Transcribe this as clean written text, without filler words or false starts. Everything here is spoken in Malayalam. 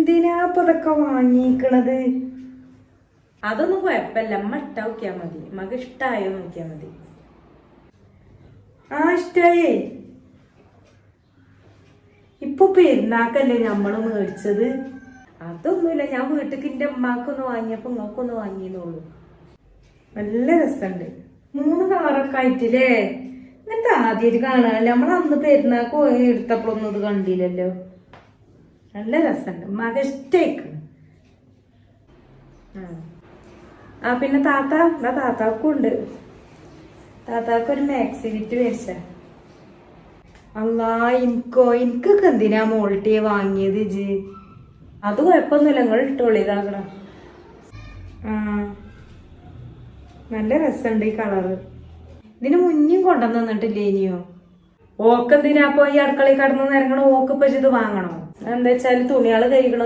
എന്തിനാ ഇപ്പൊ ഇതൊക്കെ വാങ്ങിക്കണത്? അതൊന്നും കുഴപ്പമില്ല, അമ്മ ഇട്ടാ നോക്കിയാ മതി. മക ഇഷ്ടായോ നോക്കിയാ മതി. ആ ഇഷ്ടായേ. ഇപ്പൊ പെരുന്നാക്കല്ലേ ഞമ്മള് മേടിച്ചത്. അതൊന്നുമില്ല, ഞാൻ വീട്ടിക്ക് എന്റെ ഉമ്മാക്കൊന്ന് വാങ്ങിയപ്പോ ഇങ്ങക്കൊന്ന് വാങ്ങിയെന്നുള്ളൂ. നല്ല രസമുണ്ട്. 3 കളറൊക്കെ ആയിട്ടില്ലേ? ഇങ്ങനത്തെ ആദ്യമായിട്ട് കാണാനല്ലേ. നമ്മളന്ന് പെരുന്നാക്ക് എടുത്തപ്പോഴൊന്നും ഇത് കണ്ടില്ലല്ലോ. നല്ല രസമുണ്ട്, മക ഇഷ്ടേക്ക്. ആ പിന്നെ താത്താക്കും ഉണ്ട്. താത്താക്ക് ഒരു മാക്സി വിറ്റ് മേടിച്ച. അല്ലാ, എനിക്കൊക്കെ എന്തിനാ മോൾട്ടിയെ വാങ്ങിയത് ഇജ്? അത് കുഴപ്പമൊന്നുമില്ല, നിങ്ങൾ ഇട്ടോളി. ഇതാകണം. ആ നല്ല രസമുണ്ട് ഈ കളറ്. ഇതിന് മുന്നും കൊണ്ടുവന്ന് തന്നിട്ടില്ലേ ഇനിയോ? ഓക്കെന്തിനാ പോയി അടുക്കളയിൽ കടന്നു ഇറങ്ങണോ? ഓക്കിപ്പോ ഇത് വാങ്ങണോ? എന്താ വെച്ചാല് തുണികള് കഴിക്കണോ